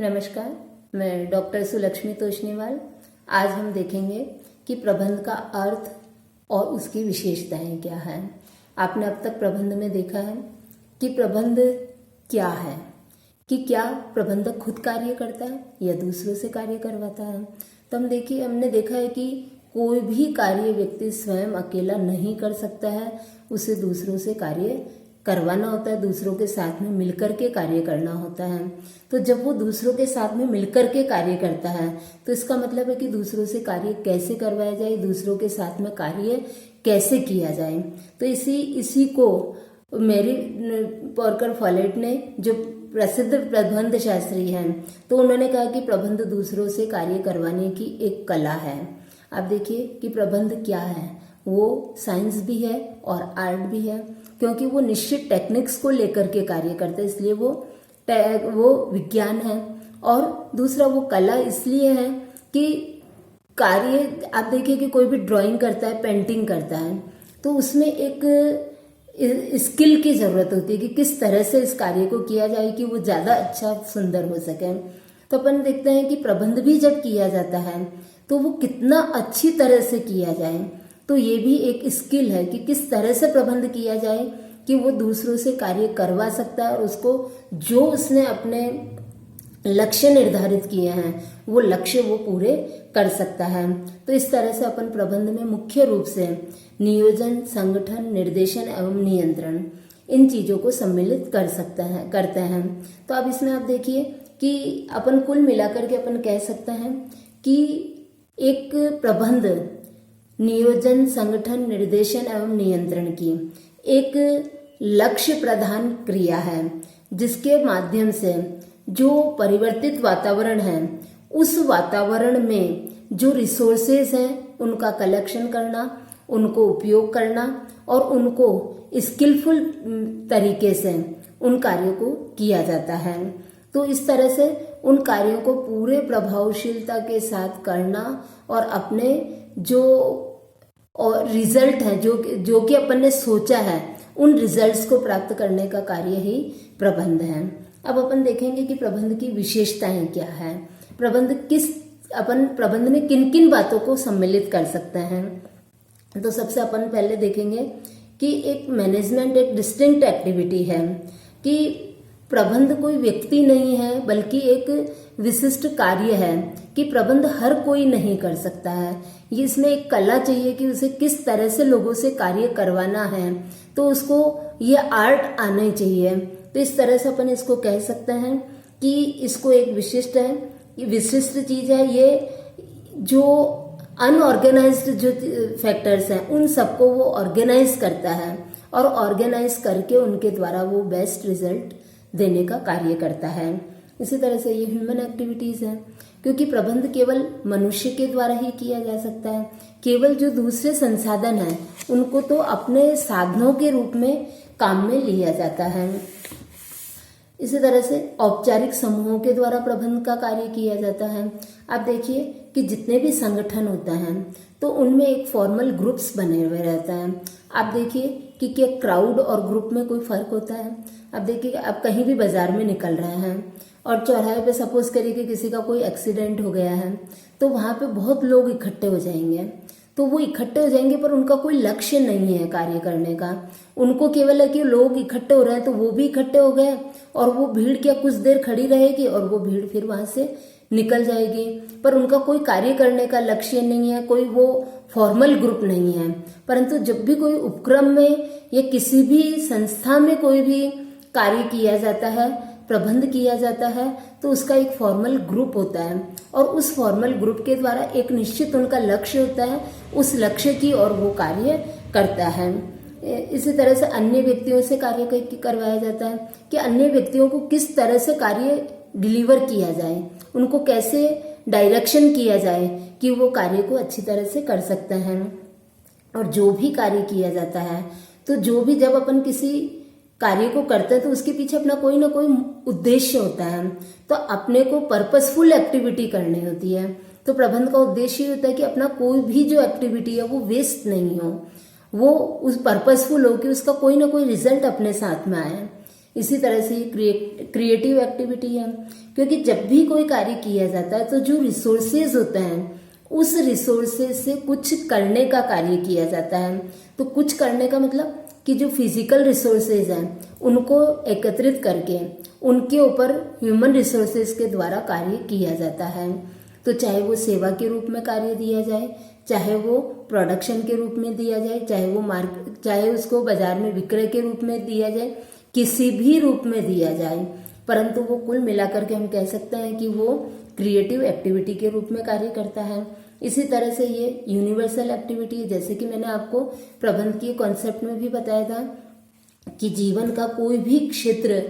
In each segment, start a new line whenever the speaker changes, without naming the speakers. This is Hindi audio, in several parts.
नमस्कार, मैं डॉक्टर सुलक्ष्मी तोष्णीवाल। आज हम देखेंगे कि प्रबंध का अर्थ और उसकी विशेषताएं क्या हैं। आपने अब तक प्रबंध में देखा है कि प्रबंध क्या है, कि क्या प्रबंधक खुद कार्य करता है या दूसरों से कार्य करवाता है। तो हमने देखा है कि कोई भी कार्य व्यक्ति स्वयं अकेला नहीं कर सकता है, उसे दूसरों से कार्य करवाना होता है, दूसरों के साथ में मिलकर के कार्य करना होता है। तो जब वो दूसरों के साथ में मिलकर के कार्य करता है तो इसका मतलब है कि दूसरों से कार्य कैसे करवाया जाए, दूसरों के साथ में कार्य कैसे किया जाए। तो इसी को मैरी पॉर्कर फॉलेट ने, जो प्रसिद्ध प्रबंध शास्त्री हैं, तो उन्होंने कहा कि प्रबंध दूसरों से कार्य करवाने की एक कला है। आप देखिए कि प्रबंध क्या है, वो साइंस भी है और आर्ट भी है, क्योंकि वो निश्चित टेक्निक्स को लेकर के कार्य करता है, इसलिए वो विज्ञान है। और दूसरा वो कला इसलिए है कि कार्य, आप देखिए कि कोई भी ड्राइंग करता है, पेंटिंग करता है, तो उसमें एक स्किल की जरूरत होती है कि किस तरह से इस कार्य को किया जाए कि वो ज्यादा अच्छा सुंदर हो सके। तो अपन देखते हैं कि प्रबंध भी जब किया जाता है तो वो कितना अच्छी तरह से किया जाए। तो ये भी एक स्किल है कि किस तरह से प्रबंध किया जाए कि वो दूसरों से कार्य करवा सकता है और उसको जो उसने अपने लक्ष्य निर्धारित किए हैं वो लक्ष्य वो पूरे कर सकता है। तो इस तरह से अपन प्रबंध में मुख्य रूप से नियोजन, संगठन, निर्देशन एवं नियंत्रण, इन चीजों को सम्मिलित करते हैं। तो अब इसमें आप देखिए कि अपन कुल मिलाकर के अपन कह सकते हैं कि एक प्रबंध नियोजन, संगठन, निर्देशन एवं नियंत्रण की एक लक्ष्य प्रधान क्रिया है, जिसके माध्यम से जो परिवर्तित वातावरण है उस वातावरण में जो रिसोर्सेज हैं उनका कलेक्शन करना, उनको उपयोग करना और उनको स्किलफुल तरीके से उन कार्यों को किया जाता है। तो इस तरह से उन कार्यों को पूरे प्रभावशीलता के साथ करना और अपने जो और रिजल्ट है जो कि अपन ने सोचा है उन रिजल्ट्स को प्राप्त करने का कार्य ही प्रबंध है। अब अपन देखेंगे कि प्रबंध की विशेषताएं क्या है, प्रबंध में किन किन बातों को सम्मिलित कर सकते हैं। तो सबसे अपन पहले देखेंगे कि एक मैनेजमेंट एक डिस्टिंक्ट एक्टिविटी है, कि प्रबंध कोई व्यक्ति नहीं है बल्कि एक विशिष्ट कार्य है, कि प्रबंध हर कोई नहीं कर सकता है। ये इसमें एक कला चाहिए कि उसे किस तरह से लोगों से कार्य करवाना है, तो उसको ये आर्ट आना चाहिए। तो इस तरह से अपन इसको कह सकते हैं कि इसको एक विशिष्ट चीज है। ये जो अनऑर्गेनाइज्ड जो फैक्टर्स हैं उन सबको वो ऑर्गेनाइज करता है और ऑर्गेनाइज करके उनके द्वारा वो बेस्ट रिजल्ट देने का कार्य करता है। इसी तरह से ये ह्यूमन एक्टिविटीज है, क्योंकि प्रबंध केवल मनुष्य के द्वारा ही किया जा सकता है। केवल जो दूसरे संसाधन हैं उनको तो अपने साधनों के रूप में काम में लिया जाता है। इसी तरह से औपचारिक समूहों के द्वारा प्रबंध का कार्य किया जाता है। आप देखिए कि जितने भी संगठन होता है तो उनमें एक फॉर्मल ग्रुप्स बने हुए रहता है। आप देखिए कि क्या क्राउड और ग्रुप में कोई फर्क होता है। आप देखिए आप कहीं भी बाजार में निकल रहे हैं और चौराहे पे सपोज करिए कि किसी का कोई एक्सीडेंट हो गया है, तो वहां पे बहुत लोग इकट्ठे हो जाएंगे। तो वो इकट्ठे हो जाएंगे पर उनका कोई लक्ष्य नहीं है कार्य करने का। उनको केवल है कि लोग इकट्ठे हो रहे हैं तो वो भी इकट्ठे हो गए और वो भीड़ क्या कुछ देर खड़ी रहेगी और वो भीड़ फिर वहां से निकल जाएगी, पर उनका कोई कार्य करने का लक्ष्य नहीं है, कोई वो फॉर्मल ग्रुप नहीं है। परंतु जब भी कोई उपक्रम में या किसी भी संस्था में कोई भी कार्य किया जाता है, प्रबंध किया जाता है, तो उसका एक फॉर्मल ग्रुप होता है और उस फॉर्मल ग्रुप के द्वारा एक निश्चित उनका लक्ष्य होता है, उस लक्ष्य की ओर वो कार्य करता है। इसी तरह से अन्य व्यक्तियों से कार्य करवाया जाता है कि अन्य व्यक्तियों को किस तरह से कार्य डिलीवर किया जाए, उनको कैसे डायरेक्शन किया जाए कि वो कार्य को अच्छी तरह से कर सकते हैं। और जो भी कार्य किया जाता है, तो जब अपन किसी कार्य को करते हैं तो उसके पीछे अपना कोई ना कोई उद्देश्य होता है। तो अपने को पर्पसफुल एक्टिविटी करनी होती है। तो प्रबंध का उद्देश्य होता है कि अपना कोई भी जो एक्टिविटी है वो वेस्ट नहीं हो, वो उस पर्पसफुल हो कि उसका कोई ना कोई रिजल्ट अपने साथ में आए। इसी तरह से ये क्रिएटिव एक्टिविटी है, क्योंकि जब भी कोई कार्य किया जाता है तो जो रिसोर्सेज होते हैं उस रिसोर्सेज से कुछ करने का कार्य किया जाता है। तो कुछ करने का मतलब कि जो फिजिकल रिसोर्सेज हैं उनको एकत्रित करके उनके ऊपर ह्यूमन रिसोर्सेज के द्वारा कार्य किया जाता है। तो चाहे वो सेवा के रूप में कार्य दिया जाए, चाहे वो प्रोडक्शन के रूप में दिया जाए, चाहे उसको बाजार में विक्रय के रूप में दिया जाए, किसी भी रूप में दिया जाए, परंतु वो कुल मिलाकर के हम कह सकते हैं कि वो क्रिएटिव एक्टिविटी के रूप में कार्य करता है। इसी तरह से ये यूनिवर्सल एक्टिविटी, जैसे कि मैंने आपको प्रबंध के कॉन्सेप्ट में भी बताया था कि जीवन का कोई भी क्षेत्र,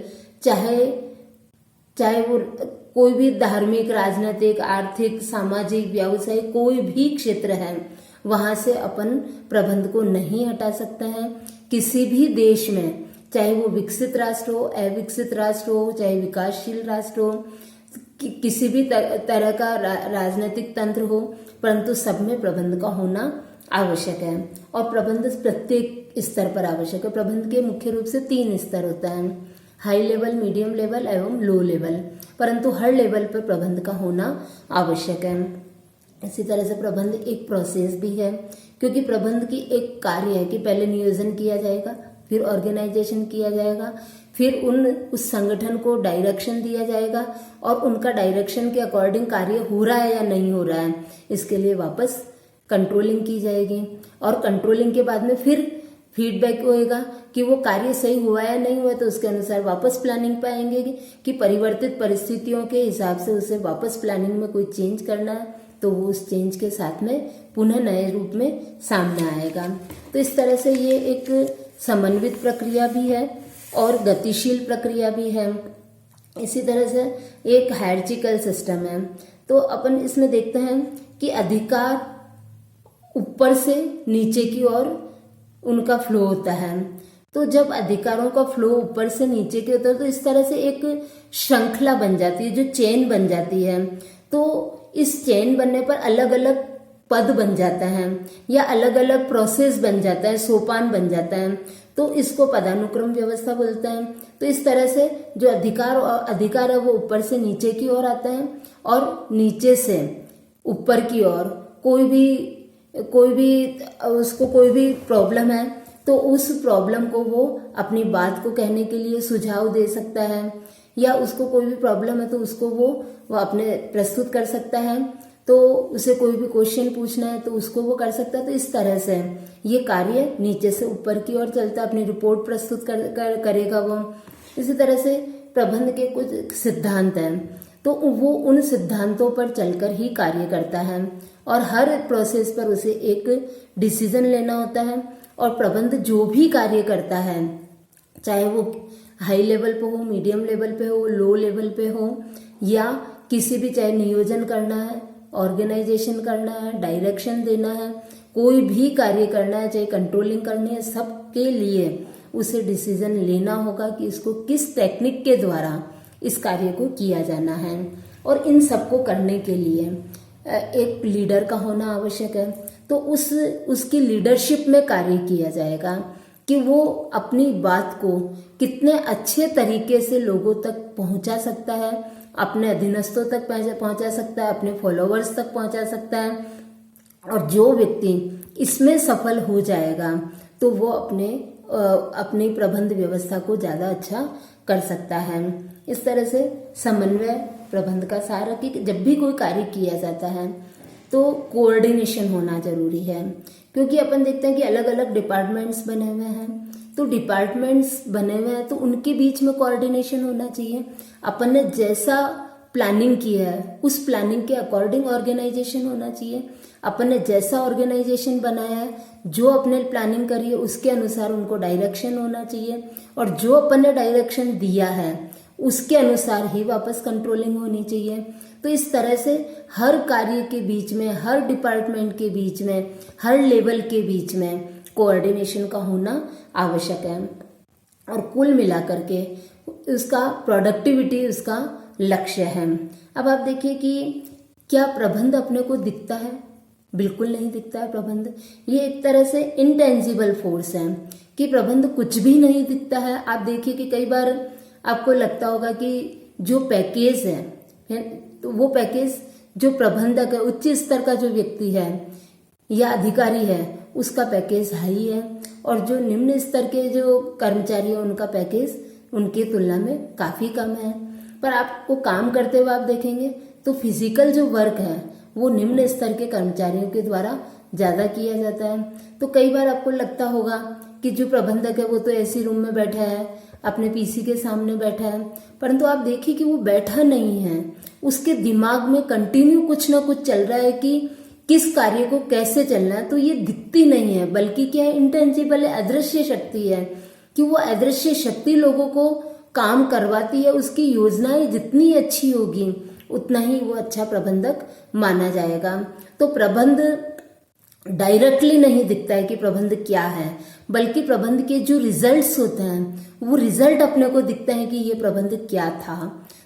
चाहे वो कोई भी धार्मिक, राजनीतिक, आर्थिक, सामाजिक, व्यावसायिक कोई भी क्षेत्र है, वहां से अपन प्रबंध को नहीं हटा सकते हैं। किसी भी देश में, चाहे वो विकसित राष्ट्र हो, अविकसित राष्ट्र हो, चाहे विकासशील राष्ट्र हो, किसी भी तरह का राजनीतिक तंत्र हो, परंतु सब में प्रबंध का होना आवश्यक है। और प्रबंध प्रत्येक स्तर पर आवश्यक है। प्रबंध के मुख्य रूप से 3 स्तर होता है, हाई लेवल, मीडियम लेवल एवं लो लेवल, परंतु हर लेवल पर प्रबंध का होना आवश्यक है। इसी तरह से प्रबंध एक प्रोसेस भी है, क्योंकि प्रबंध की एक कार्य है कि पहले नियोजन किया जाएगा, फिर ऑर्गेनाइजेशन किया जाएगा, फिर उस संगठन को डायरेक्शन दिया जाएगा और उनका डायरेक्शन के अकॉर्डिंग कार्य हो रहा है या नहीं हो रहा है, इसके लिए वापस कंट्रोलिंग की जाएगी। और कंट्रोलिंग के बाद में फिर फीडबैक होएगा कि वो कार्य सही हुआ या नहीं हुआ, तो उसके अनुसार वापस प्लानिंग पे आएंगे कि परिवर्तित परिस्थितियों के हिसाब से उसे वापस प्लानिंग में कोई चेंज करना है, तो वो उस चेंज के साथ में पुनः नए रूप में सामने आएगा। तो इस तरह से ये एक समन्वित प्रक्रिया भी है और गतिशील प्रक्रिया भी है। इसी तरह से एक हायरार्चिकल सिस्टम है। तो अपन इसमें देखते हैं कि अधिकार ऊपर से नीचे की ओर उनका फ्लो होता है। तो जब अधिकारों का फ्लो ऊपर से नीचे की होता है तो इस तरह से एक श्रृंखला बन जाती है, जो चेन बन जाती है। तो इस चेन बनने पर अलग अलग पद बन जाता है या अलग अलग प्रोसेस बन जाता है, सोपान बन जाता है, तो इसको पदानुक्रम व्यवस्था बोलते हैं। तो इस तरह से जो अधिकार है वो ऊपर से नीचे की ओर आता है और नीचे से ऊपर की ओर कोई भी प्रॉब्लम है तो उस प्रॉब्लम को वो अपनी बात को कहने के लिए सुझाव दे सकता है, या उसको कोई भी प्रॉब्लम है तो उसको वो अपने प्रस्तुत कर सकता है। तो उसे कोई भी क्वेश्चन पूछना है तो उसको वो कर सकता है। तो इस तरह से ये कार्य नीचे से ऊपर की ओर चलता है, अपनी रिपोर्ट प्रस्तुत करेगा वो। इसी तरह से प्रबंध के कुछ सिद्धांत हैं, तो वो उन सिद्धांतों पर चलकर ही कार्य करता है और हर प्रोसेस पर उसे एक डिसीजन लेना होता है। और प्रबंध जो भी कार्य करता है, चाहे वो हाई लेवल पे हो, मीडियम लेवल पे हो, लो लेवल पे हो, या किसी भी, चाहे नियोजन करना है, ऑर्गेनाइजेशन करना है, डायरेक्शन देना है, कोई भी कार्य करना है, चाहे कंट्रोलिंग करनी है, सबके लिए उसे डिसीजन लेना होगा कि इसको किस टेक्निक के द्वारा इस कार्य को किया जाना है। और इन सबको करने के लिए एक लीडर का होना आवश्यक है। तो उसकी लीडरशिप में कार्य किया जाएगा कि वो अपनी बात को कितने अच्छे तरीके से लोगों तक पहुंचा सकता है, अपने अधीनस्थों तक पहुंचा सकता है, अपने फॉलोवर्स तक पहुंचा सकता है। और जो व्यक्ति इसमें सफल हो जाएगा तो वो अपनी प्रबंध व्यवस्था को ज्यादा अच्छा कर सकता है। इस तरह से समन्वय प्रबंध का सार है कि जब भी कोई कार्य किया जाता है तो कोऑर्डिनेशन होना जरूरी है, क्योंकि अपन देखते हैं कि अलग अलग डिपार्टमेंट्स बने हुए हैं। तो डिपार्टमेंट्स बने हुए हैं तो उनके बीच में कोऑर्डिनेशन होना चाहिए। अपन ने जैसा प्लानिंग की है उस प्लानिंग के अकॉर्डिंग ऑर्गेनाइजेशन होना चाहिए। अपन ने जैसा ऑर्गेनाइजेशन बनाया है, जो अपने प्लानिंग करी है उसके अनुसार उनको डायरेक्शन होना चाहिए, और जो अपन ने डायरेक्शन दिया है उसके अनुसार ही वापस कंट्रोलिंग होनी चाहिए। तो इस तरह से हर कार्य के बीच में, हर डिपार्टमेंट के बीच में, हर लेवल के बीच में कोऑर्डिनेशन का होना आवश्यक है। और कुल मिलाकर के उसका प्रोडक्टिविटी उसका लक्ष्य है। अब आप देखिए कि क्या प्रबंध अपने को दिखता है? बिल्कुल नहीं दिखता है प्रबंध। ये एक तरह से इनटेंजिबल फोर्स है कि प्रबंध कुछ भी नहीं दिखता है। आप देखिए कि कई बार आपको लगता होगा कि जो पैकेज है तो वो पैकेज जो प्रबंधक है, उच्च स्तर का जो व्यक्ति है या अधिकारी है, उसका पैकेज हाई है, और जो निम्न स्तर के जो कर्मचारी है उनका पैकेज उनकी तुलना में काफी कम है। पर आपको काम करते हुए आप देखेंगे तो फिजिकल जो वर्क है वो निम्न स्तर के कर्मचारियों के द्वारा ज्यादा किया जाता है। तो कई बार आपको लगता होगा कि जो प्रबंधक है वो तो ऐसी रूम में बैठा है, अपने पीसी के सामने बैठा है, परंतु आप देखिए कि वो बैठा नहीं है, उसके दिमाग में कंटिन्यू कुछ ना कुछ चल रहा है कि किस कार्य को कैसे चलना है। तो ये दिखती नहीं है, बल्कि क्या है, इंटेंजिबल है, अदृश्य शक्ति है, कि वो अदृश्य शक्ति लोगों को काम करवाती है। उसकी योजनाएं जितनी अच्छी होगी उतना ही वो अच्छा प्रबंधक माना जाएगा। तो प्रबंध डायरेक्टली नहीं दिखता है कि प्रबंध क्या है, बल्कि प्रबंध के जो रिजल्ट्स होते हैं वो रिजल्ट अपने को दिखता है कि ये प्रबंध क्या था।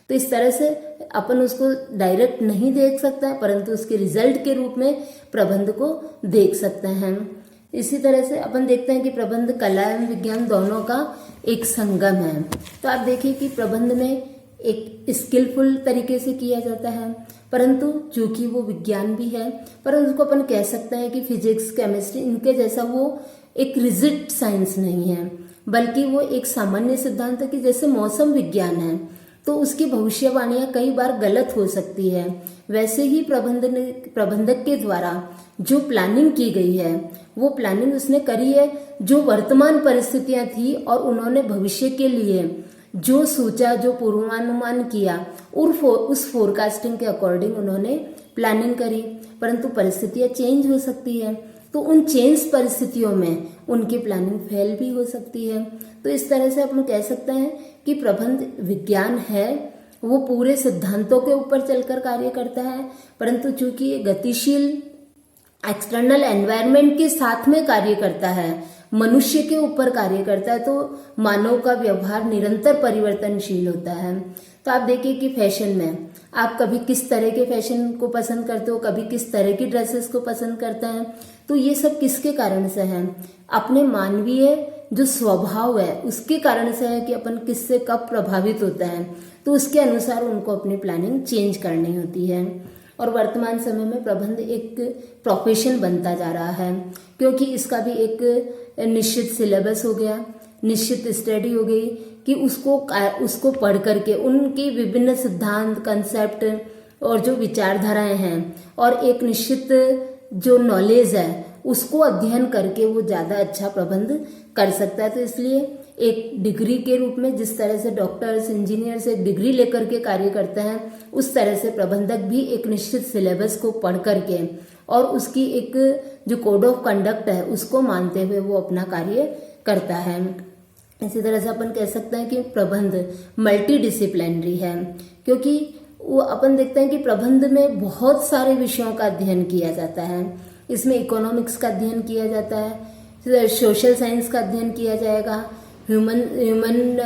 तो इस तरह से अपन उसको डायरेक्ट नहीं देख सकता है, परंतु उसके रिजल्ट के रूप में प्रबंध को देख सकते हैं। इसी तरह से अपन देखते हैं कि प्रबंध कला एवं विज्ञान दोनों का एक संगम है। तो आप देखिए कि प्रबंध में एक स्किलफुल तरीके से किया जाता है, परंतु चूंकि वो विज्ञान भी है, पर उसको अपन कह सकते हैं कि फिजिक्स, केमिस्ट्री इनके जैसा वो एक रिजिड साइंस नहीं है, बल्कि वो एक सामान्य सिद्धांत है कि जैसे मौसम विज्ञान है तो उसकी भविष्यवाणियां कई बार गलत हो सकती है, वैसे ही प्रबंधक के द्वारा जो प्लानिंग की गई है वो प्लानिंग उसने करी है जो वर्तमान परिस्थितियां थी, और उन्होंने भविष्य के लिए जो सोचा, जो पूर्वानुमान किया, उस फोरकास्टिंग के अकॉर्डिंग उन्होंने प्लानिंग करी। परंतु परिस्थितियां चेंज हो सकती है, तो उन चेंज परिस्थितियों में उनकी प्लानिंग फेल भी हो सकती है। तो इस तरह से अपन कह सकते हैं कि प्रबंध विज्ञान है, वो पूरे सिद्धांतों के ऊपर चलकर कार्य करता है, परंतु चूंकि ये गतिशील एक्सटर्नल एनवायरनमेंट के साथ में कार्य करता है, मनुष्य के ऊपर कार्य करता है, तो मानव का व्यवहार निरंतर परिवर्तनशील होता है। तो आप देखिए कि फैशन में आप कभी किस तरह के फैशन को पसंद करते हो, कभी किस तरह की ड्रेसेस को पसंद करते हैं, तो ये सब किसके कारण से है? अपने मानवीय जो स्वभाव है उसके कारण से है कि अपन किससे कब प्रभावित होता है, तो उसके अनुसार उनको अपनी प्लानिंग चेंज करनी होती है। और वर्तमान समय में प्रबंध एक प्रोफेशन बनता जा रहा है, क्योंकि इसका भी एक निश्चित सिलेबस हो गया, निश्चित स्टडी हो गई कि उसको पढ़ करके उनकी विभिन्न सिद्धांत, कंसेप्ट और जो विचारधाराएं हैं और एक निश्चित जो नॉलेज है उसको अध्ययन करके वो ज्यादा अच्छा प्रबंध कर सकता है। तो इसलिए एक डिग्री के रूप में जिस तरह से डॉक्टर्स, इंजीनियर्स एक डिग्री लेकर के कार्य करते हैं, उस तरह से प्रबंधक भी एक निश्चित सिलेबस को पढ़ करके और उसकी एक जो कोड ऑफ कंडक्ट है उसको मानते हुए वो अपना कार्य करता है। इसी तरह से अपन कह सकते हैं कि प्रबंध मल्टी डिसिप्लिनरी है, क्योंकि वो अपन देखते हैं कि प्रबंध में बहुत सारे विषयों का अध्ययन किया जाता है। इसमें इकोनॉमिक्स का अध्ययन किया जाता है, सोशल साइंस का अध्ययन किया जाएगा, ह्यूमन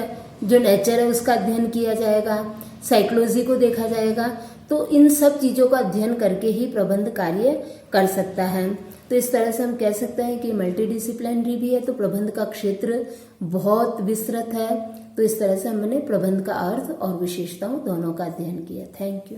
जो नेचर है उसका अध्ययन किया जाएगा, साइकोलॉजी को देखा जाएगा। तो इन सब चीजों का अध्ययन करके ही प्रबंध कार्य कर सकता है। तो इस तरह से हम कह सकते हैं कि मल्टी डिसिप्लिनरी भी है, तो प्रबंध का क्षेत्र बहुत विस्तृत है। तो इस तरह से हमने प्रबंध का अर्थ और विशेषताओं दोनों का अध्ययन किया। Thank you.